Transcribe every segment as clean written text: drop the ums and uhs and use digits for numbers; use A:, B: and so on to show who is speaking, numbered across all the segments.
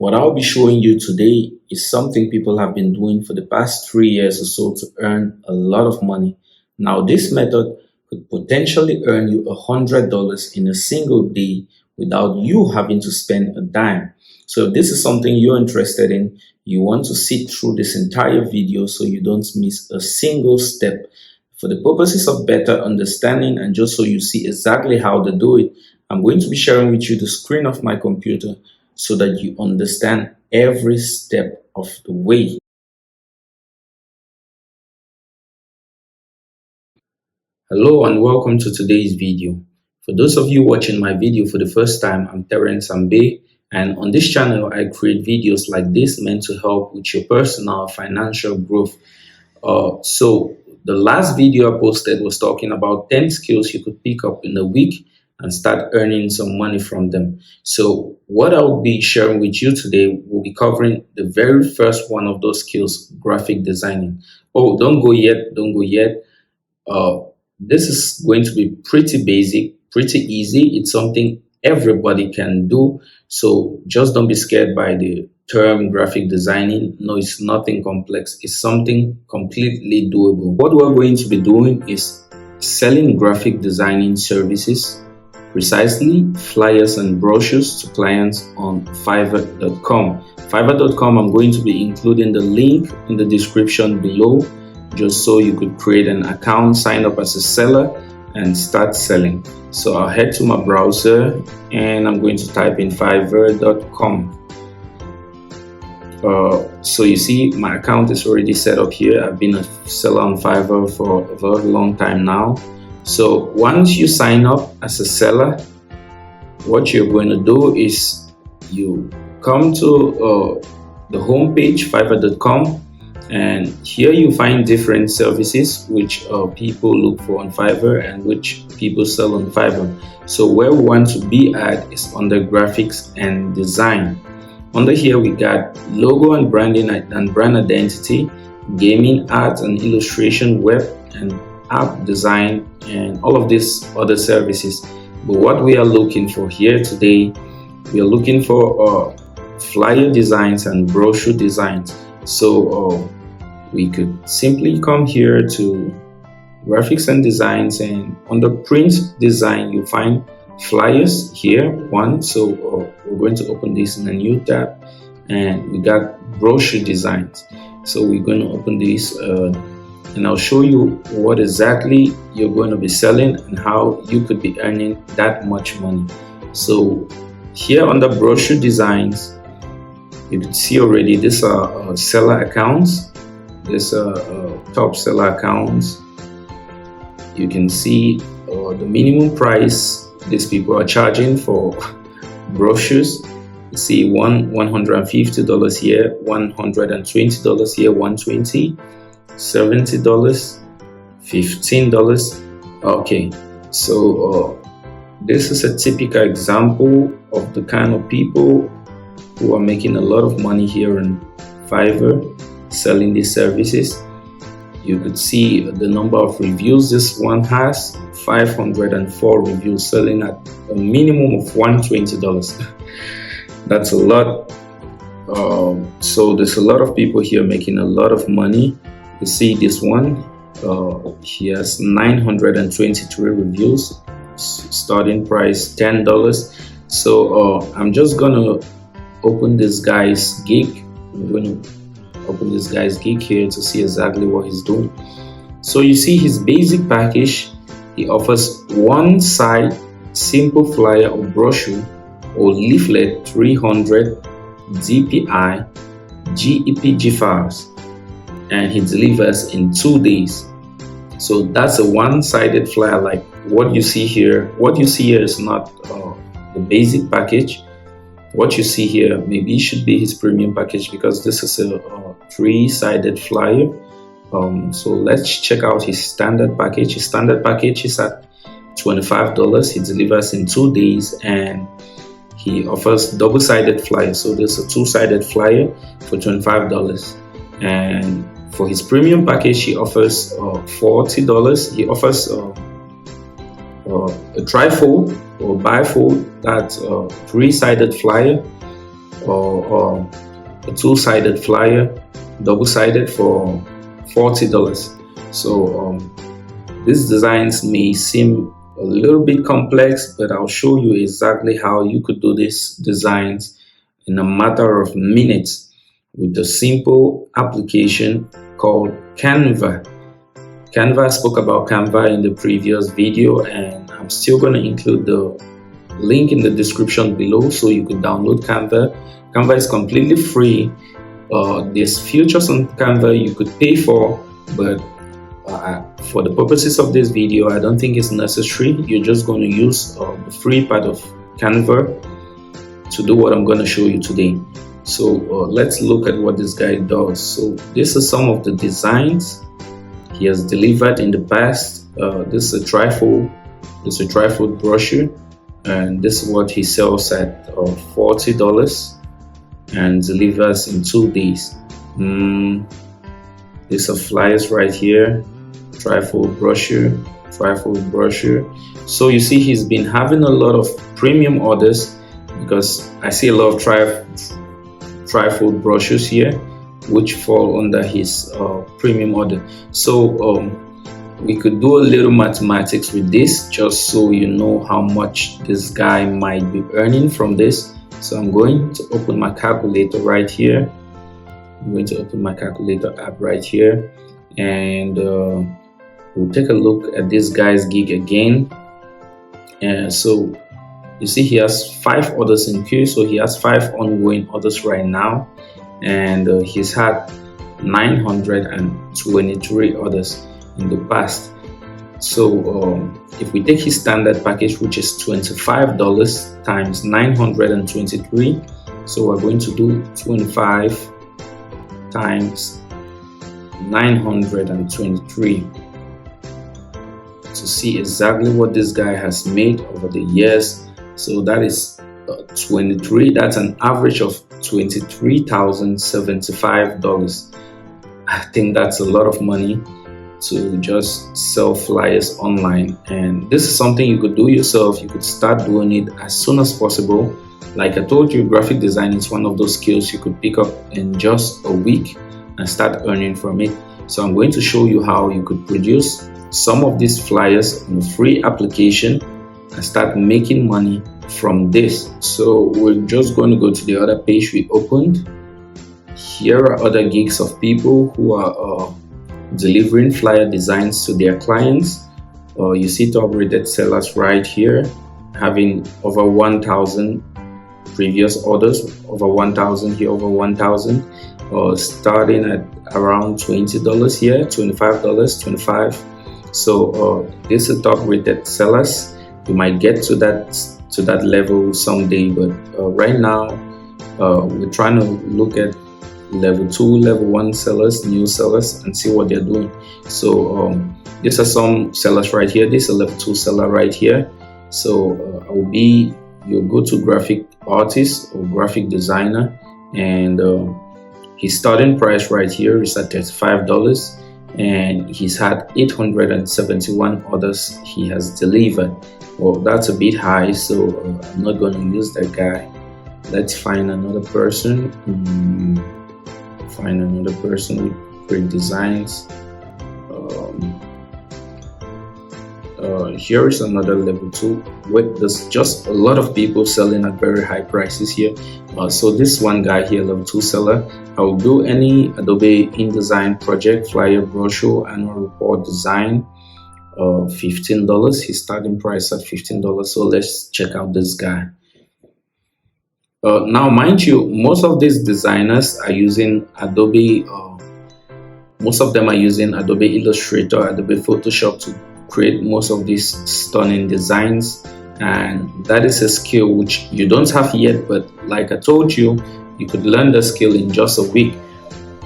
A: What I'll be showing you today is something people have been doing for the past 3 years or so to earn a lot of money. Now, this method could potentially earn you $100 in a single day without you having to spend a dime. So if this is something you're interested in, you want to sit through this entire video so you don't miss a single step. For the purposes of better understanding and just so you see exactly how to do it, I'm going to be sharing with you the screen of my computer so that you understand every step of the way. Hello and welcome to today's video. For those of you watching my video for the first time, I'm Terence Ambe, and on this channel I create videos like this meant to help with your personal financial growth. So the last video I posted was talking about 10 skills you could pick up in a week and start earning some money from them. So what I'll be sharing with you today will be covering the very first one of those skills, graphic designing. Oh, don't go yet. This is going to be pretty basic, pretty easy. It's something everybody can do. So just don't be scared by the term graphic designing. No, it's nothing complex. It's something completely doable. What we're going to be doing is selling graphic designing services, precisely flyers and brochures to clients on Fiverr.com. Fiverr.com, I'm going to be including the link in the description below, just so you could create an account, sign up as a seller, and start selling. So I'll head to my browser and I'm going to type in Fiverr.com. So you see my account is already set up here. I've been a seller on Fiverr for a very long time now. So once you sign up as a seller, what you're going to do is you come to the homepage, Fiverr.com, and here you find different services which people look for on Fiverr and which people sell on Fiverr. So where we want to be at is under graphics and design. Under here we got logo and branding and brand identity, gaming, art and illustration, web and app design, and all of these other services. But what we are looking for here today, we are looking for flyer designs and brochure designs. So we could simply come here to graphics and designs, and under print design you find flyers here, one. So we're going to open this in a new tab, and we got brochure designs. So we're going to open this and I'll show you what exactly you're going to be selling and how you could be earning that much money. So here under brochure designs, you can see already these are seller accounts. These are top seller accounts. You can see the minimum price these people are charging for brochures. You see $150 here, $120 here, $120, $70, $15. Okay, so this is a typical example of the kind of people who are making a lot of money here in Fiverr selling these services. You could see the number of reviews this one has, 504 reviews, selling at a minimum of $120. That's a lot. So there's a lot of people here making a lot of money. You see this one, he has 923 reviews, starting price $10. So I'm just gonna open this guy's gig. I'm going to open this guy's gig here to see exactly what he's doing. So you see his basic package, he offers one side simple flyer or brochure or leaflet, 300 DPI GEPG files, and he delivers in 2 days. So that's a one-sided flyer like what you see here. What you see here is not the basic package. What you see here maybe should be his premium package, because this is a three-sided flyer. So let's check out his standard package. His standard package is at $25. He delivers in 2 days, and he offers double-sided flyer. So there's a two-sided flyer for $25. And for his premium package, he offers $40. He offers a trifold or bifold, that's a three-sided flyer or a two-sided flyer, double-sided, for $40. So these designs may seem a little bit complex, but I'll show you exactly how you could do these designs in a matter of minutes with a simple application called Canva. Canva, I spoke about Canva in the previous video, and I'm still going to include the link in the description below so you can download Canva. Canva is completely free. There's features on Canva you could pay for, but for the purposes of this video, I don't think it's necessary. You're just going to use the free part of Canva to do what I'm going to show you today. So let's look at what this guy does. So this is some of the designs he has delivered in the past. This is a trifold brochure, and this is what he sells at $40 and delivers in 2 days. These are flyers right here, trifold brochure. So you see he's been having a lot of premium orders, because I see a lot of trifold brochures here which fall under his premium order. So we could do a little mathematics with this, just so you know how much this guy might be earning from this. So I'm going to open my calculator right here. I'm going to open my calculator app right here, and we'll take a look at this guy's gig again. And so you see he has 5 orders in queue, so he has 5 ongoing orders right now, and he's had 923 orders in the past. So if we take his standard package, which is $25 times 923, so we're going to do 25 times 923 to see exactly what this guy has made over the years. So that is 23. That's an average of $23,075. I think that's a lot of money to just sell flyers online, and this is something you could do yourself. You could start doing it as soon as possible. Like I told you, graphic design is one of those skills you could pick up in just a week and start earning from it. So I'm going to show you how you could produce some of these flyers on a free application and start making money from this. So we're just going to go to the other page we opened. Here are other gigs of people who are delivering flyer designs to their clients. You see top rated sellers right here having over 1,000 previous orders, over 1,000 here, over 1,000, starting at around $20 here, $25, 25. So this is top rated sellers. You might get to that level someday, but right now we're trying to look at level 2, level 1 sellers, new sellers, and see what they're doing. So these are some sellers right here. This is a level 2 seller right here. So I will be your go-to graphic artist or graphic designer, and his starting price right here is at $35, and he's had 871 orders he has delivered. Well, that's a bit high, so I'm not going to use that guy. Let's find another person. Find another person with great designs. Here is another level 2. Wait, there's just a lot of people selling at very high prices here. So this one guy here, level 2 seller, I will do any Adobe InDesign project, flyer, brochure, annual report design. $15. His starting price at $15. So let's check out this guy. Now, mind you, most of these designers are using Adobe. Most of them are using Adobe Illustrator, Adobe Photoshop to create most of these stunning designs, and that is a skill which you don't have yet. But like I told you, you could learn the skill in just a week.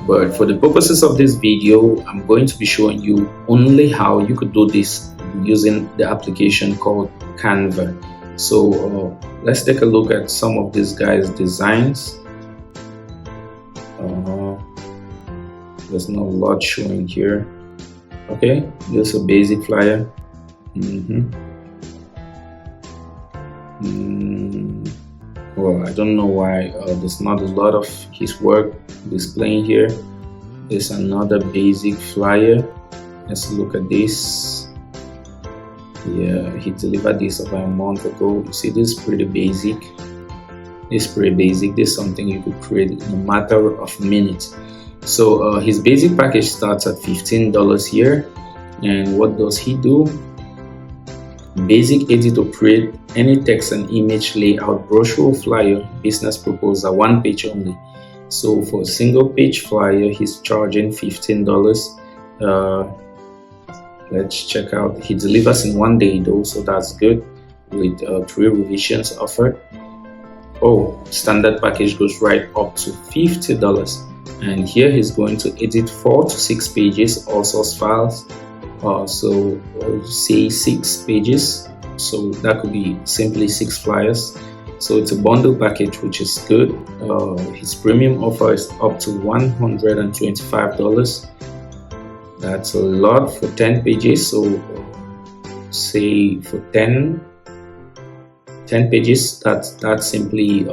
A: But for the purposes of this video, I'm going to be showing you only how you could do this using the application called Canva. So let's take a look at some of these guys' designs. There's not a lot showing here. Okay, this is a basic flyer. Well, I don't know why there's not a lot of his work displaying here. There's another basic flyer. Let's look at this. Yeah, he delivered this about a month ago. You see, this is pretty basic. This is something you could create in a matter of minutes. So his basic package starts at $15 here. And what does he do? Basic edit to create any text and image layout, brochure, flyer, business proposal, one page only. So for a single page flyer, he's charging $15. Let's check out. He delivers in 1 day though, so that's good, with 3 revisions offered. Oh, standard package goes right up to $50. And here he's going to edit 4 to 6 pages, all source files. So say 6 pages, so that could be simply 6 flyers. So it's a bundle package, which is good. His premium offer is up to $125. That's a lot for 10 pages. So say for 10 pages, that's simply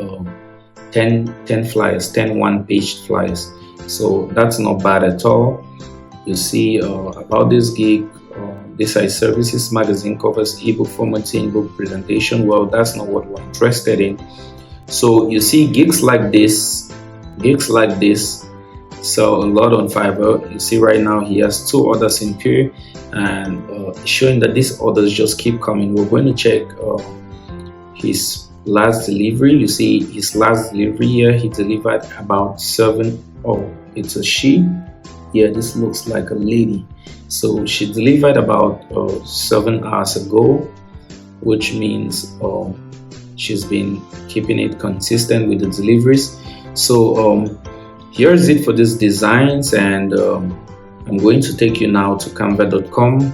A: 10 flyers, 10 one-page flyers. So that's not bad at all. You see about this gig, this is services magazine covers ebook formatting, book presentation. Well, that's not what we're interested in. So you see gigs like this sell a lot on Fiverr. You see right now he has 2 orders in queue, and showing that these orders just keep coming. We're going to check his last delivery. You see his last delivery here, he delivered about 7. Oh, it's a she. Yeah, this looks like a lady. So she delivered about 7 hours ago, which means she's been keeping it consistent with the deliveries. So here's it for these designs, and I'm going to take you now to canva.com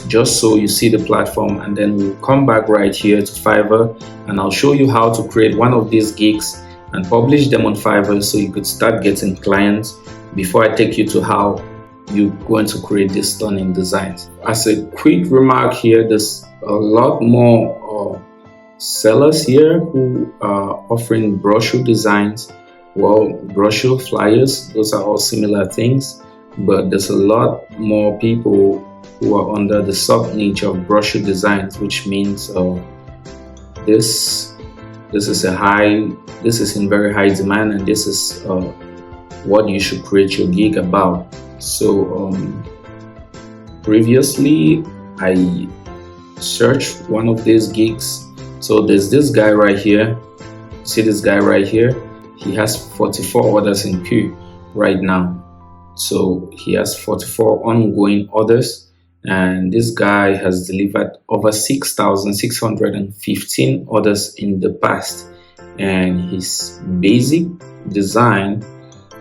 A: just so you see the platform, and then we'll come back right here to Fiverr, and I'll show you how to create one of these gigs and publish them on Fiverr so you could start getting clients, before I take you to how you're going to create these stunning designs. As a quick remark here, there's a lot more sellers here who are offering brochure designs. Well, brochure, flyers, those are all similar things, but there's a lot more people who are under the sub niche of brochure designs, which means this is in very high demand, and this is what you should create your gig about. So previously I searched one of these gigs. So there's this guy right here. See this guy right here? He has 44 orders in queue right now. So he has 44 ongoing orders, and this guy has delivered over 6,615 orders in the past. And his basic design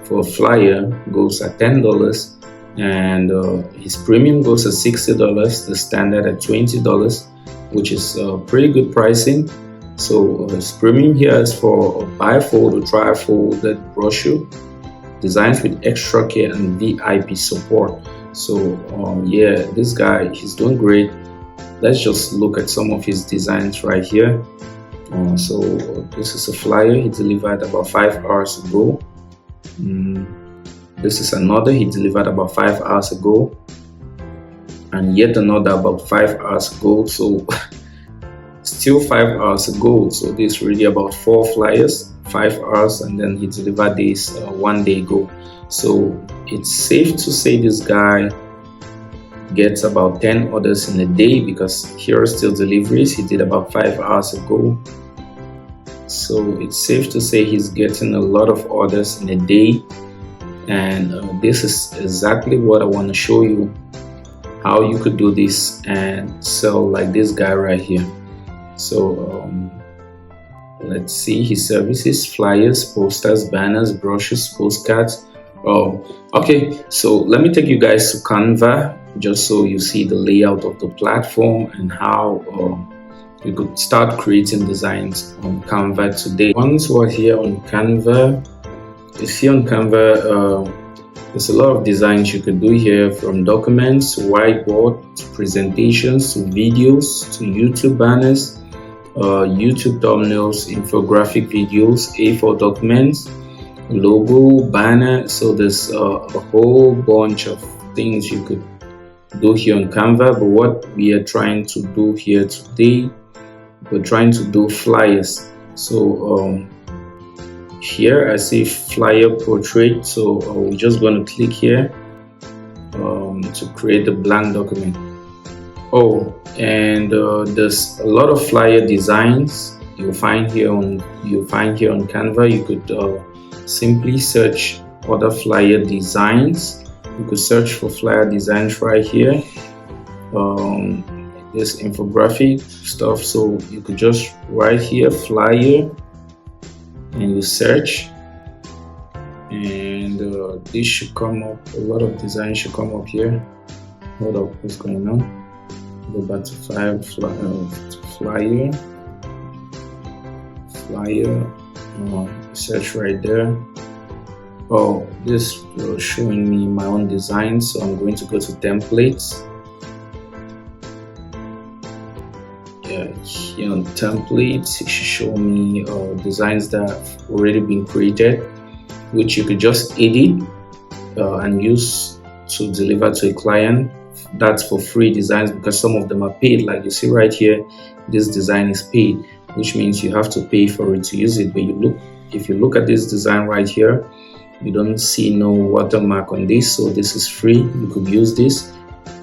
A: for a flyer goes at $10, and his premium goes at $60, the standard at $20, which is pretty good pricing. So his premium here is for a bifold or trifolded brochure, designs with extra care and VIP support. So yeah, this guy, he's doing great. Let's just look at some of his designs right here. So this is a flyer he delivered about 5 hours ago. This is another he delivered about 5 hours ago, and yet another about 5 hours ago. So still 5 hours ago. So this is really about 4 flyers, 5 hours, and then he delivered this 1 day ago. So it's safe to say this guy gets about 10 orders in a day, because here are still deliveries he did about 5 hours ago. So it's safe to say he's getting a lot of orders in a day, and this is exactly what I want to show you, how you could do this and sell like this guy right here. So let's see his services: flyers, posters, banners, brochures, postcards. Okay, so let me take you guys to Canva just so you see the layout of the platform and how you could start creating designs on Canva today. Once we're here on Canva, you see on Canva there's a lot of designs you could do here, from documents to whiteboard to presentations to videos to YouTube banners. YouTube thumbnails, infographic videos, A4 documents, logo, banner. So there's a whole bunch of things you could do here on Canva. But what we are trying to do here today, we're trying to do flyers. So here I see flyer portrait, so we're just going to click here to create a blank document. And there's a lot of flyer designs you'll find here on Canva. You could simply search other flyer designs. You could search for flyer designs right here. This infographic stuff, so you could just write here flyer and you search, and this should come up. A lot of designs should come up here. Hold up, what's going on? Go back to flyer. Search right there. This was showing me my own design, so I'm going to go to templates. Here on templates, it should show me designs that have already been created, which you could just edit and use to deliver to a client. That's for free designs, because some of them are paid. Like you see right here, this design is paid, which means you have to pay for it to use it. But if you look at this design right here, you don't see no watermark on this, so this is free. You could use this.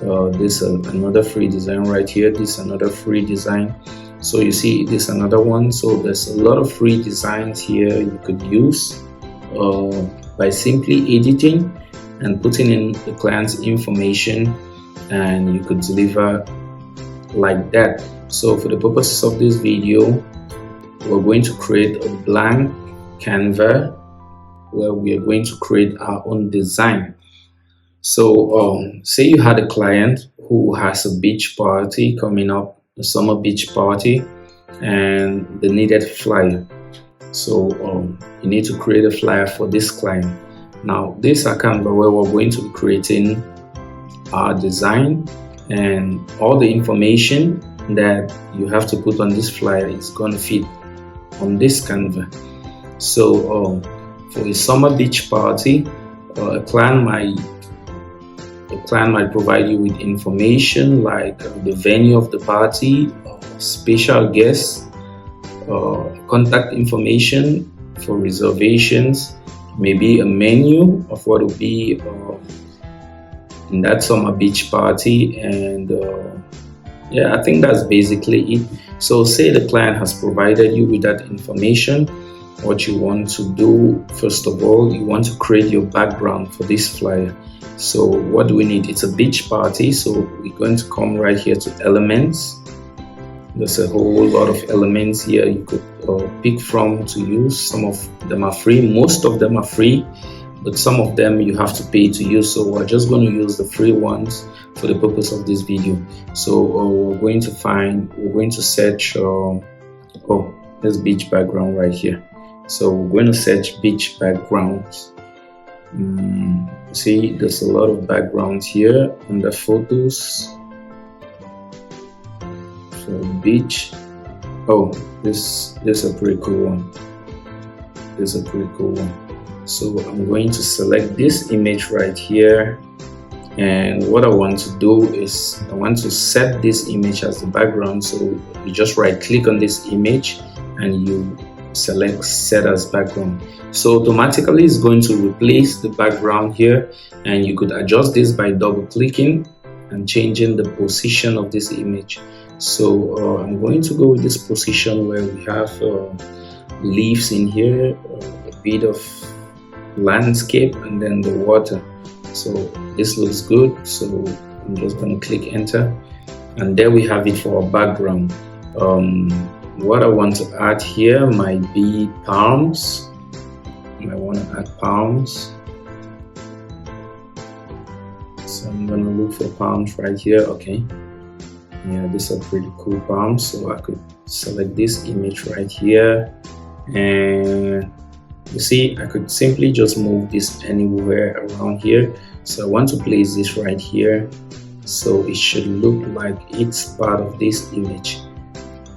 A: This another free design right here. This another free design. So you see this another one. So there's a lot of free designs here you could use by simply editing and putting in the client's information, and you could deliver like that. So for the purposes of this video, we're going to create a blank Canva where we are going to create our own design. So say you had a client who has a beach party coming up, a summer beach party, and they needed a flyer. So you need to create a flyer for this client. Now this account where we're going to be creating our design, and all the information that you have to put on this flyer is going to fit on this Canva. So for a summer beach party, a client might provide you with information like the venue of the party, special guests, contact information for reservations, maybe a menu of what will be in that summer beach party, and yeah, I think that's basically it. So say the client has provided you with that information. What you want to do, first of all, you want to create your background for this flyer. So what do we need? It's a beach party, so we're going to come right here to elements. There's a whole lot of elements here you could pick from to use. Some of them are free, most of them are free, but some of them you have to pay to use. So we're just going to use the free ones for the purpose of this video. So we're going to search this beach background right here. So we're going to search beach backgrounds. See, there's a lot of backgrounds here under photos. So beach. This is a pretty cool one. This is a pretty cool one. So I'm going to select this image right here, and what I want to do is I want to set this image as the background. So you just right click on this image and you select set as background. So automatically it's going to replace the background here, and you could adjust this by double clicking and changing the position of this image. So I'm going to go with this position where we have leaves in here, a bit of landscape, and then the water. So this looks good, so I'm just going to click enter, and there we have it for our background. What I want to add here might be palms. I want to add palms, so I'm going to look for palms right here. Okay, yeah, these are pretty cool palms. So I could select this image right here, and you see I could simply just move this anywhere around here. So I want to place this right here, so it should look like it's part of this image.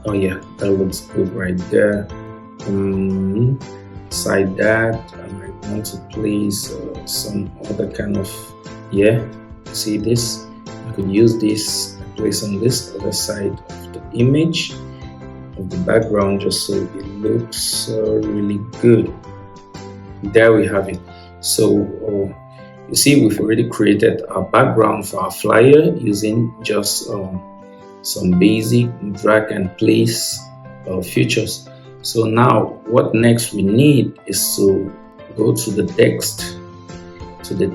A: Oh yeah, that looks good right there. Beside that, I might want to place some other kind of, yeah, see this? I could use this and place on this other side of the image of the background just so it looks really good. There we have it. So you see, we've already created a background for our flyer using just some basic drag and place features. So now what next we need is to go to the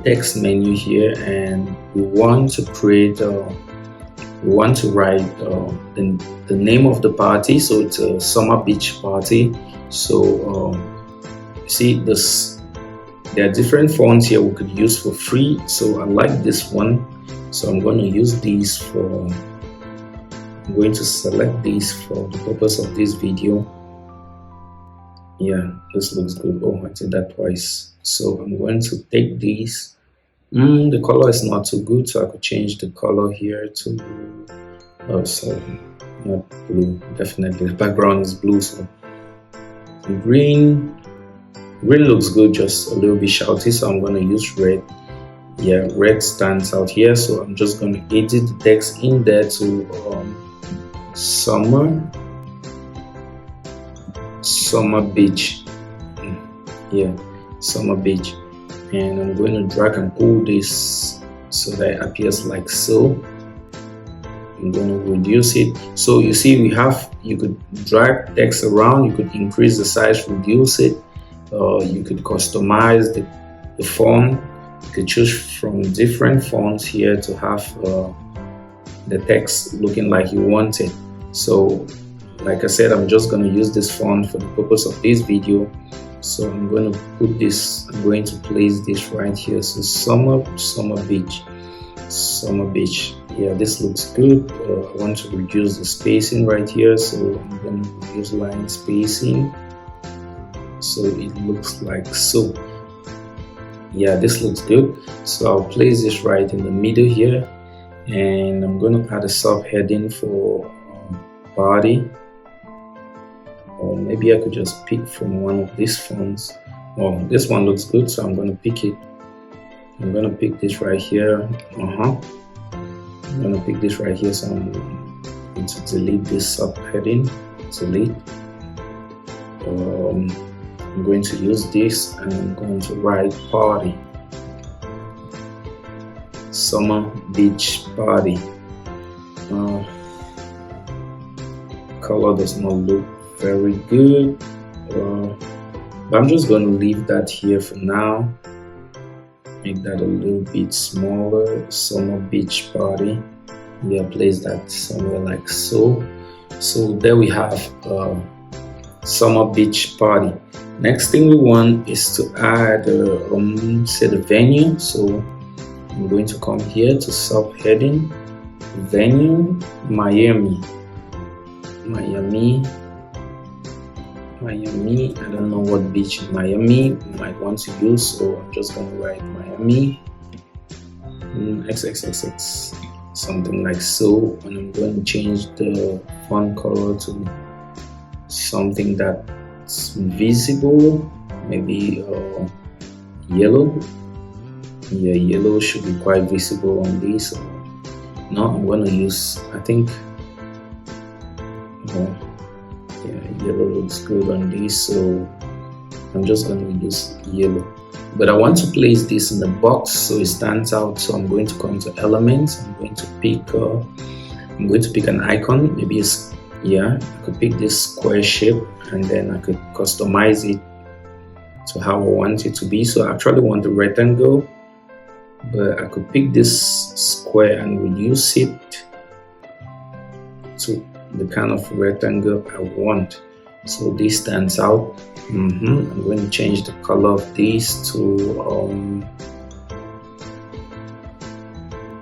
A: text menu here, and we want to create we want to write the name of the party. So it's a summer beach party. So see this, there are different fonts here we could use for free. So I like this one, so I'm going to use these for, I'm going to select these for the purpose of this video. Yeah, this looks good. Oh, I did that twice. So I'm going to take these. The color is not too good, so I could change the color here to, oh sorry, not blue, definitely the background is blue. So green looks good, just a little bit shouty, so I'm going to use red. Yeah, red stands out here, so I'm just going to edit the text in there to summer beach. Yeah, summer beach. And I'm going to drag and pull this so that it appears like so. I'm going to reduce it. So you see, you could drag text around, you could increase the size, reduce it. You could customize the font. You could choose from different fonts here to have the text looking like you want it. So like I said, I'm just going to use this font for the purpose of this video. So I'm going to put this, I'm going to place this right here. So summer beach. Yeah, this looks good. I want to reduce the spacing right here, so I'm going to reduce line spacing so it looks like so. Yeah, this looks good. So I'll place this right in the middle here, and I'm going to add a subheading for body. Or maybe I could just pick from one of these fonts. Oh, this one looks good, so I'm going to pick it. I'm going to pick this right here. I'm going to pick this right here, so I'm going to delete this subheading. Delete. I'm going to use this, and I'm going to write party. Summer beach party. Color does not look very good, but I'm just going to leave that here for now. Make that a little bit smaller. Summer beach party. Yeah, place that somewhere like so. So there we have summer beach party. Next thing we want is to add say the venue. So I'm going to come here to subheading, venue, Miami. I don't know what beach in Miami you might want to use, so I'm just going to write Miami XXXX, something like so, and I'm going to change the font color to something that's visible, maybe yellow. Yeah, yellow should be quite visible on this. So now I'm going to use, I think, yeah, yellow looks good on this, so I'm just going to use yellow. But I want to place this in the box so it stands out. So I'm going to come to elements. I'm going to pick an icon. Maybe it's, yeah, I could pick this square shape, and then I could customize it to how I want it to be. So I actually want the rectangle, but I could pick this square and reduce it to the kind of rectangle I want. So this stands out. I'm going to change the color of this to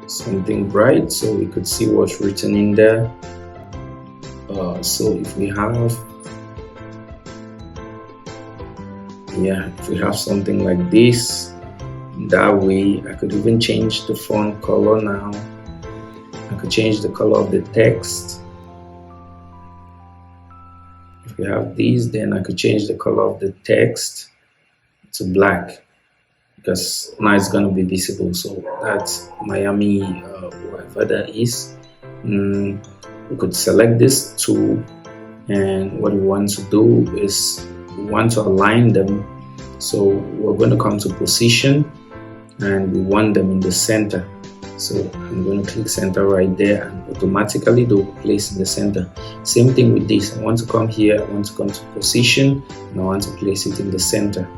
A: something bright so we could see what's written in there. So if we have, yeah, if we have something like this, that way I could even change the font color now. I could change the color of the text. we have these, then I could change the color of the text to black, because now it's going to be visible. So that's Miami, whatever that is. We could select this tool, and what we want to do is we want to align them. So we're going to come to position, and we want them in the center. So I'm going to click center right there, and automatically they will place in the center. Same thing with this. I want to come here, I want to come to position, and I want to place it in the center.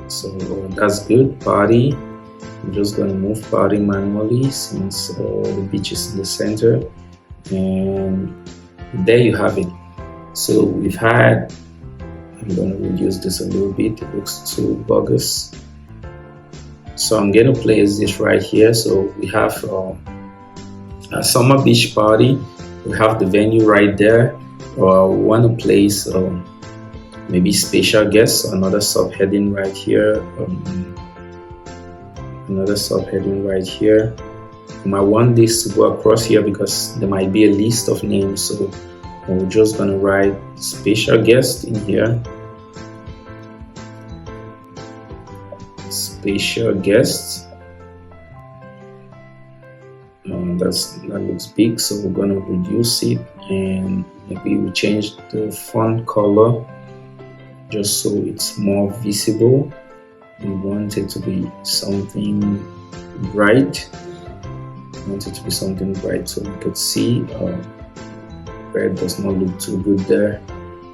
A: So that's good. Party, I'm just going to move party manually since the beach is in the center, and there you have it. So we've had, I'm going to reduce this a little bit, it looks too bogus. So I'm going to place this right here. So we have a summer beach party. We have the venue right there. We want to place maybe special guests, another subheading right here. Another subheading right here. You might want this to go across here because there might be a list of names. So we're just going to write special guest in here. Special guests. That looks big, so we're going to reduce it, and maybe we change the font color just so it's more visible. We want it to be something bright. We want it to be something bright so we could see. Red does not look too good there,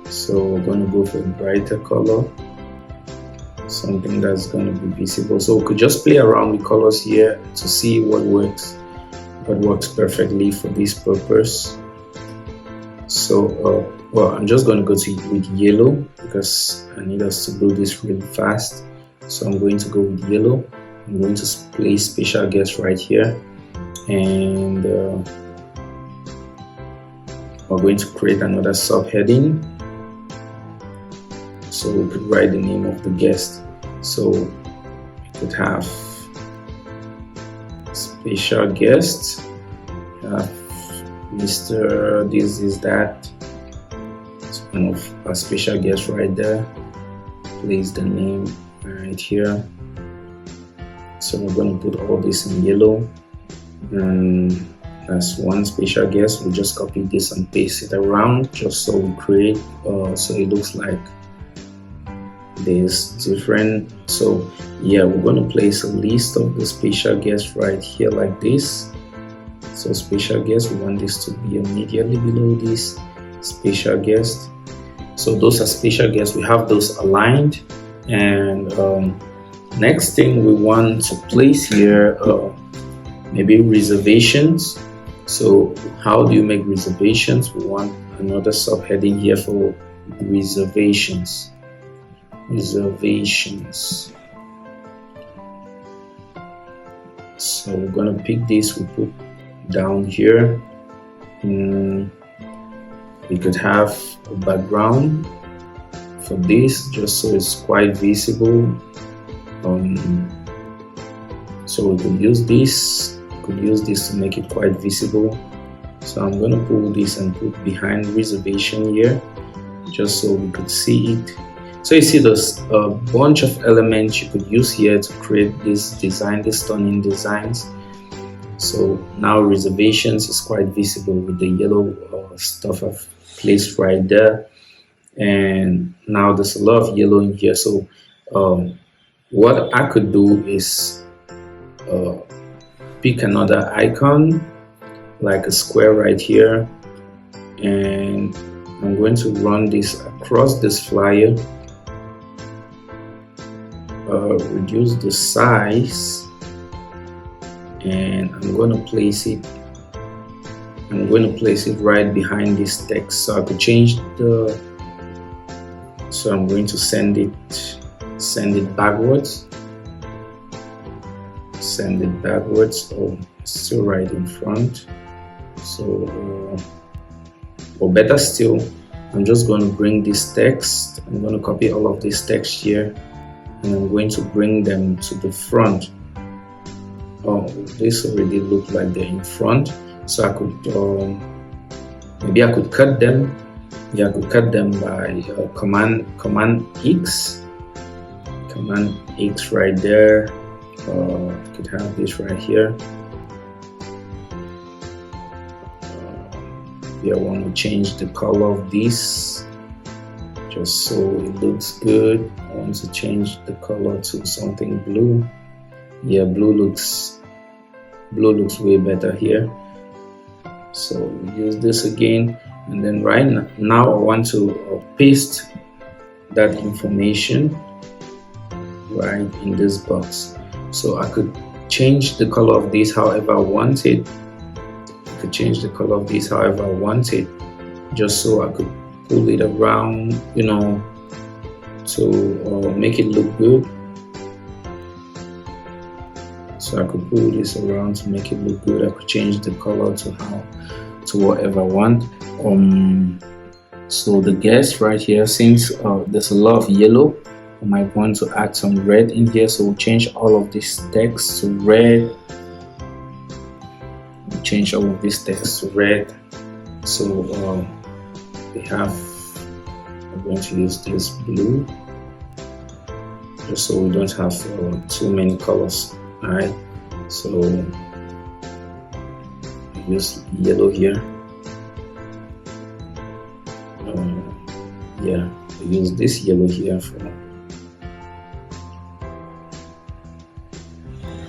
A: so we're going to go for a brighter color, something that's going to be visible. So we could just play around with colors here to see what works perfectly for this purpose. So well, I'm just going to go with yellow because I need us to do this really fast. So I'm going to go with yellow. I'm going to place special guest right here, and we're going to create another subheading. So we could write the name of the guest. So we could have special guest, Mr. This is that. It's one of a special guest right there. Place the name right here. So we're going to put all this in yellow, and that's one special guest. We just copy this and paste it around just so we create so it looks like there's different. So yeah, we're going to place a list of the special guests right here like this. So special guest, we want this to be immediately below this special guest. So those are special guests, we have those aligned. And next thing we want to place here, maybe reservations. So how do you make reservations? We want another subheading here for reservations. So we're gonna pick this, we put down here. We could have a background for this just so it's quite visible. So we could use this. To make it quite visible. So I'm gonna pull this and put behind reservation here, just so we could see it. So you see there's a bunch of elements you could use here to create this design, these stunning designs. So now reservations is quite visible with the yellow stuff I've placed right there. And now there's a lot of yellow in here. So what I could do is pick another icon like a square right here, and I'm going to run this across this flyer, reduce the size, and I'm going to place it right behind this text. So I could change so I'm going to send it backwards. Oh, still right in front. So or better still, I'm just going to bring this text. I'm going to copy all of this text here, and I'm going to bring them to the front. Oh, this already look like they're in front. So I could maybe I could cut them Yeah, I could cut them by command X. Command X right there. Could have this right here. I want to change the color of this just so it looks good. I want to change the color to something blue. Yeah, blue looks way better here. So use this again, and then right now I want to paste that information right in this box. So I could change the color of this however I want it. I could change the color of this however I want it, just so I could pull it around, to make it look good. So I could pull this around to make it look good. I could change the color to whatever I want. So the guess right here, since there's a lot of yellow, I might want to add some red in here. So we'll change all of this text to red. We'll change all of this text to red. So I'm going to use this blue, just so we don't have too many colors. Alright, so use yellow here. Yeah, use this yellow here for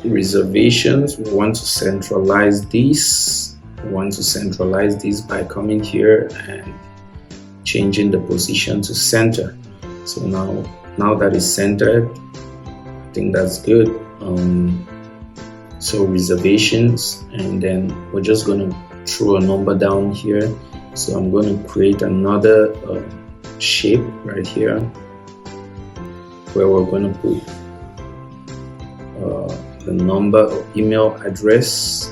A: reservations. We want to centralize this. We want to centralize this by coming here and changing the position to center. So now that it's centered, I think that's good. So reservations, and then we're just going to throw a number down here. So I'm going to create another shape right here where we're going to put the number of email address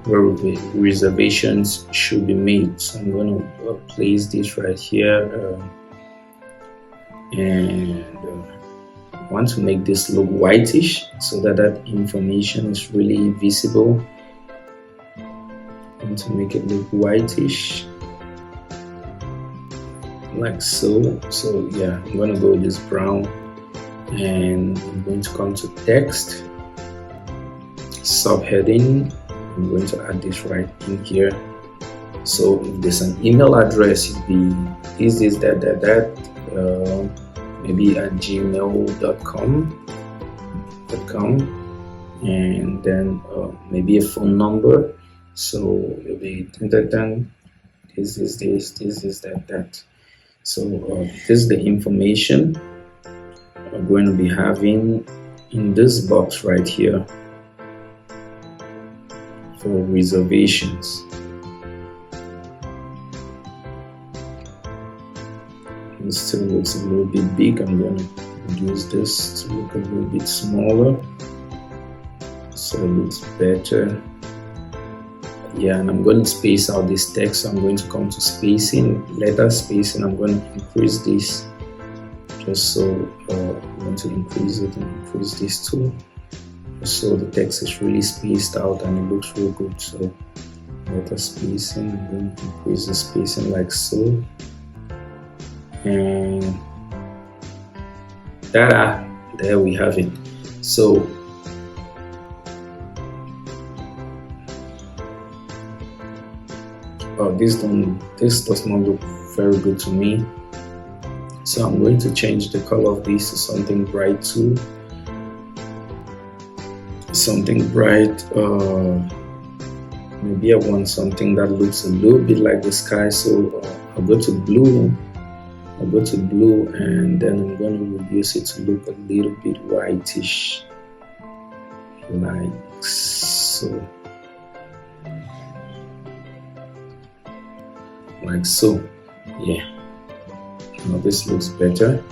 A: where the reservations should be made. So I'm going to place this right here, and want to make this look whitish so that information is really visible. I want to make it look whitish like so. So yeah, I'm going to go with this brown, and I'm going to come to text subheading. I'm going to add this right in here. So if there's an email address, it'd be that maybe at gmail.com, and then maybe a phone number. So it'll be this is that. So this is the information we're going to be having in this box right here for reservations. It still looks a little bit big. I'm going to reduce this to look a little bit smaller so it looks better. Yeah, and I'm going to space out this text. So I'm going to come to spacing, letter spacing. I'm going to increase this, just so I'm going to increase it and increase this too, so the text is really spaced out and it looks real good. So letter spacing, I'm going to increase the spacing like so. And there we have it. So this does not look very good to me, so I'm going to change the color of this to something bright too. Something bright. Maybe I want something that looks a little bit like the sky, so I'll go to blue, and then I'm going to reduce it to look a little bit whitish like so. Like so. Yeah, now this looks better.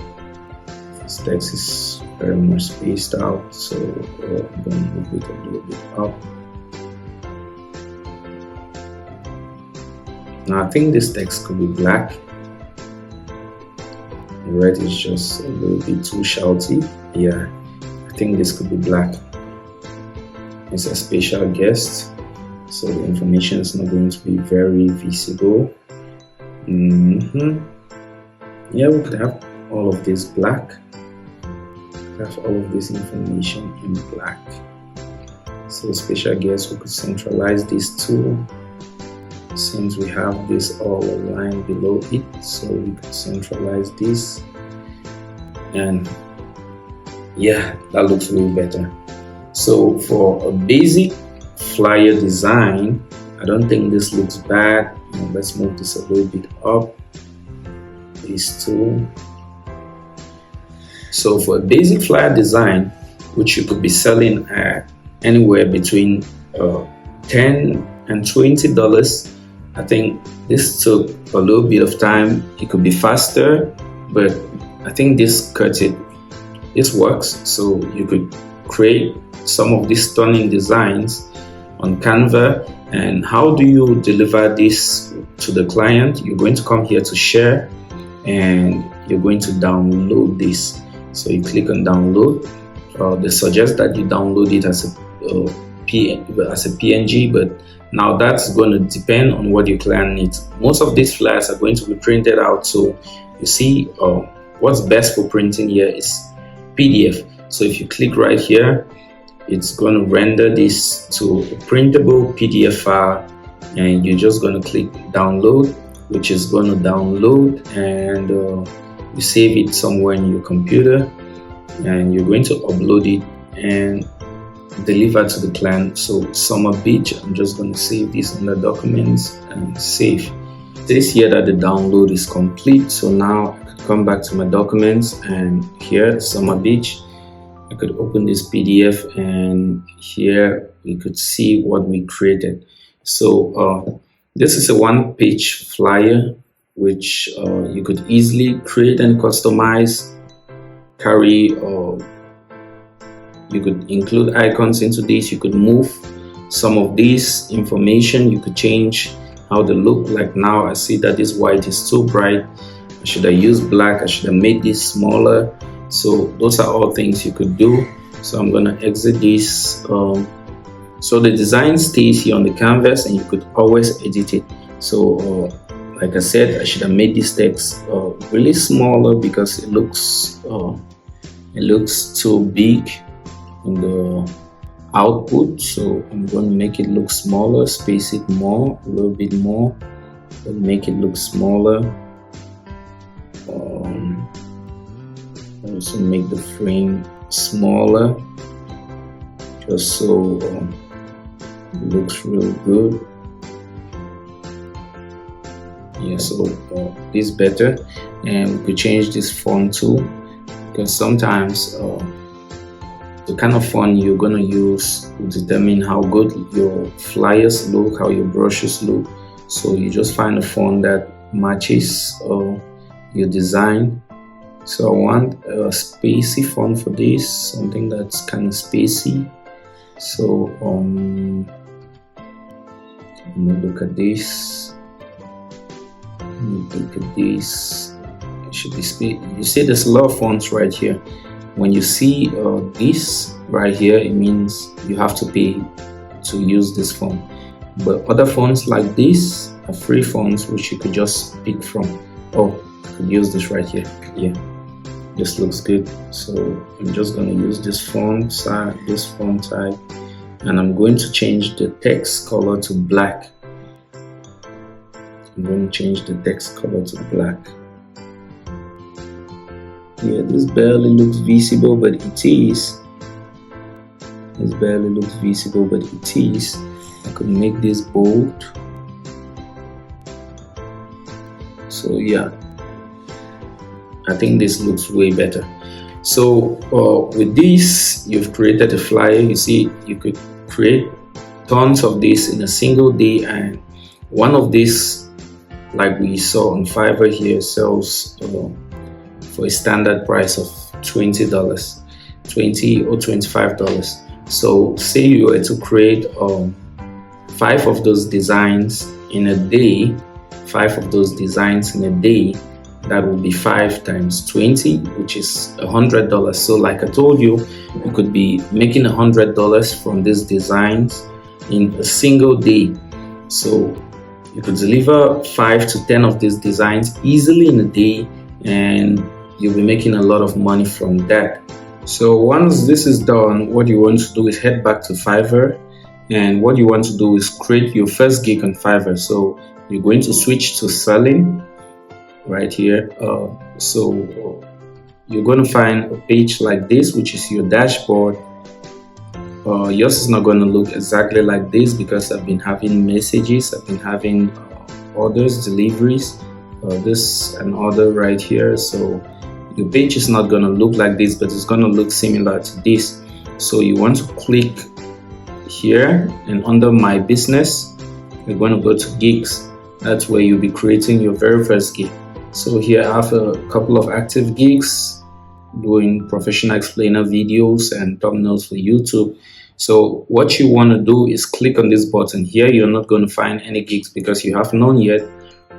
A: This text is very much spaced out, so I'm going to move it a little bit up. Now I think this text could be black. The red is just a little bit too shouty. Yeah, I think this could be black. It's a special guest, so the information is not going to be very visible. Yeah, we could have all of this black. Have all of this information in black. So special guest, we could centralize this too. Since we have this all aligned below it, so we could centralize this, and yeah, that looks way better. So for a basic flyer design, I don't think this looks bad. Let's move this a little bit up, these two. So for a basic flyer design, which you could be selling at anywhere between $10 and $20, I think this took a little bit of time. It could be faster, but I think this cuts it. This works. So you could create some of these stunning designs on Canva. And how do you deliver this to the client? You're going to come here to share, and you're going to download this. So you click on download. They suggest that you download it as a PNG, but now that's going to depend on what your client needs. Most of these flyers are going to be printed out. So you see, what's best for printing here is PDF. So if you click right here, it's going to render this to a printable PDF file, and you're just going to click download, which is going to download, and you save it somewhere in your computer, and you're going to upload it and deliver to the client. So Summer Beach, I'm just going to save this under documents and save. It says here that the download is complete. So now I could come back to my documents, and here Summer Beach, I could open this PDF, and here we could see what we created. So this is a one-page flyer, which you could easily create and customize, carry, or you could include icons into this. You could move some of this information. You could change how they look. Like now I see that this white is too bright. Should I use black? I should have made this smaller. So those are all things you could do. So I'm gonna exit this. So the design stays here on the canvas, and you could always edit it. So like I said, I should have made this text really smaller because it looks too big in the output. So I'm going to make it look smaller, space it more, a little bit more, and make it look smaller. Also make the frame smaller, just so it looks real good. Yeah, so this better, and we could change this font too, because sometimes the kind of font you're gonna use will determine how good your flyers look, how your brushes look. So you just find a font that matches your design. So I want a spacey font for this, something that's kind of spacey. So let me look at this. Look at this. It should be you see there's a lot of fonts right here. When you see this right here, it means you have to pay to use this font. But other fonts like this are free fonts, which you could just pick from. Oh, I could use this right here. Yeah, this looks good. So I'm just going to use this font type, and I'm going to change the text color to black. I'm going to change the text color to black. Yeah, this barely looks visible, but it is. This barely looks visible, but it is. I could make this bold. So yeah, I think this looks way better. So with this, you've created a flyer. You see, you could create tons of this in a single day, and one of these, like we saw on Fiverr here, sells for a standard price of $20 or $25. So say you were to create 5 of those designs in a day, that would be 5 times 20, which is $100. So like I told you, you could be making $100 from these designs in a single day. So You could deliver 5 to 10 of these designs easily in a day, and you'll be making a lot of money from that. So once this is done, what you want to do is head back to Fiverr, and what you want to do is create your first gig on Fiverr. So you're going to switch to selling right here. So you're going to find a page like this, which is your dashboard. Yours is not going to look exactly like this because I've been having messages, I've been having orders, deliveries, this and order right here. So your page is not going to look like this, but it's going to look similar to this. So you want to click here, and under my business, you're going to go to gigs. That's where you'll be creating your very first gig. So here I have a couple of active gigs doing professional explainer videos and thumbnails for YouTube. So what you want to do is click on this button here. You're not going to find any gigs because you have none yet.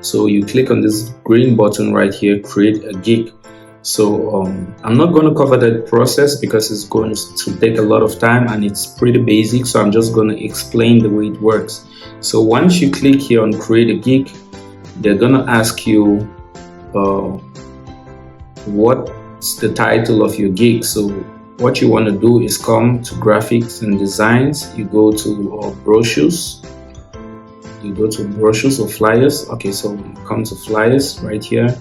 A: So you click on this green button right here, create a gig. So I'm not going to cover that process because it's going to take a lot of time and it's pretty basic. So I'm just going to explain the way it works. So once you click here on create a gig, they're going to ask you what's the title of your gig. So what you want to do is come to graphics and designs. You go to brochures. You go to brochures or flyers. Okay, so you come to flyers right here,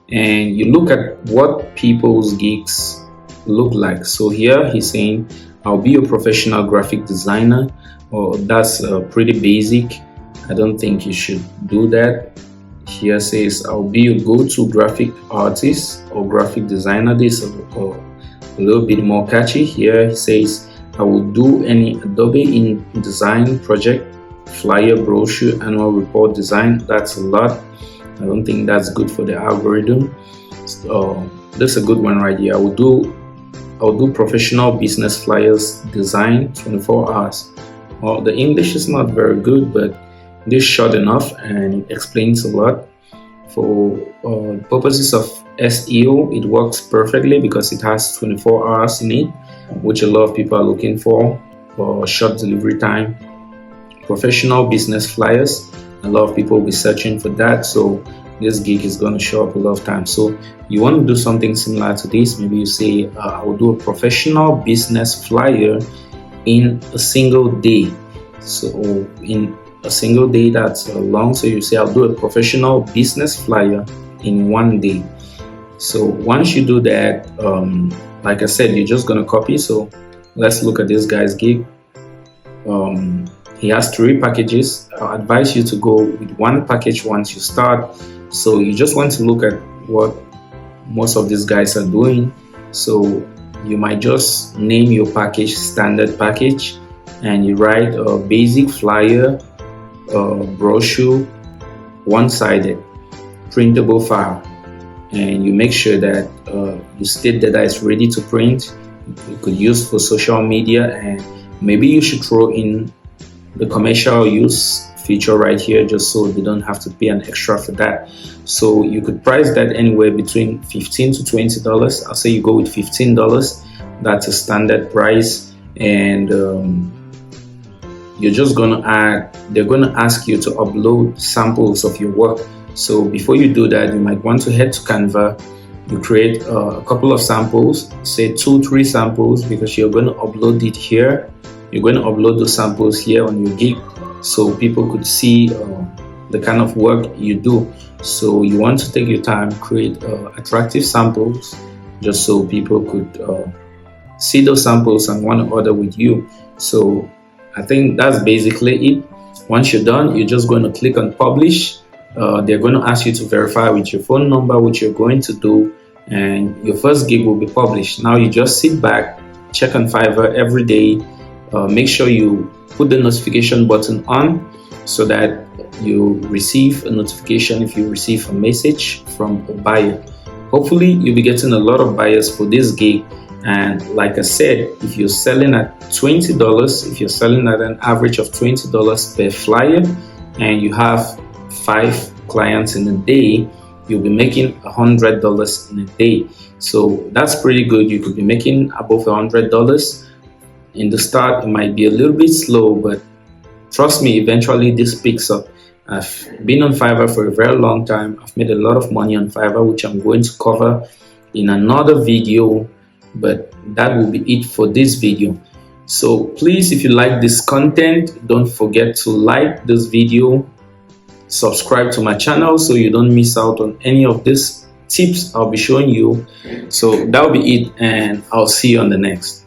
A: and you look at what people's gigs look like. So here he's saying, I'll be a professional graphic designer. Well, that's pretty basic. I don't think you should do that. Here says, I'll be a go-to graphic artist or graphic designer. This is a little bit more catchy. Here he says, I will do any Adobe InDesign project, flyer, brochure, annual report design. That's a lot. I don't think that's good for the algorithm. This is a good one right here. I'll do professional business flyers design, 24 hours. Well, the English is not very good, but this is short enough and it explains a lot. For purposes of SEO, it works perfectly because it has 24 hours in it, which a lot of people are looking for short delivery time. Professional business flyers, a lot of people will be searching for that, so this gig is going to show up a lot of times. So you want to do something similar to this. Maybe you say, I will do a professional business flyer in a single day. So in a single day, that's long. So you say, I'll do a professional business flyer in one day. So once you do that, like I said, you're just going to copy. So let's look at this guy's gig. He has 3 packages. I advise you to go with one package once you start. So you just want to look at what most of these guys are doing. So you might just name your package standard package, and you write a basic flyer, brochure, one-sided, printable file, and you make sure that you state that it's ready to print. You could use for social media, and maybe you should throw in the commercial use feature right here, just so they don't have to pay an extra for that. So you could price that anywhere between $15 to $20. I'll say you go with $15. That's a standard price, and you're just gonna they're gonna ask you to upload samples of your work. So before you do that, you might want to head to Canva. You create a couple of samples, say 2-3 samples, because you're going to upload it here. You're going to upload those samples here on your gig, so people could see the kind of work you do. So you want to take your time, create attractive samples, just so people could see those samples and want to order with you. So I think that's basically it. Once you're done, you're just going to click on publish. They're going to ask you to verify with your phone number, which you're going to do, and your first gig will be published. Now you just sit back, check on Fiverr every day. Make sure you put the notification button on so that you receive a notification if you receive a message from a buyer. Hopefully you'll be getting a lot of buyers for this gig. And like I said, if you're selling at $20, if you're selling at an average of $20 per flyer, and you have 5 clients in a day, you'll be making $100 in a day. So that's pretty good. You could be making above $100. In the start, it might be a little bit slow, but trust me, eventually this picks up. I've been on Fiverr for a very long time. I've made a lot of money on Fiverr, which I'm going to cover in another video, but that will be it for this video. So please, if you like this content, don't forget to like this video, subscribe to my channel so you don't miss out on any of these tips I'll be showing you. So that'll be it, and I'll see you on the next.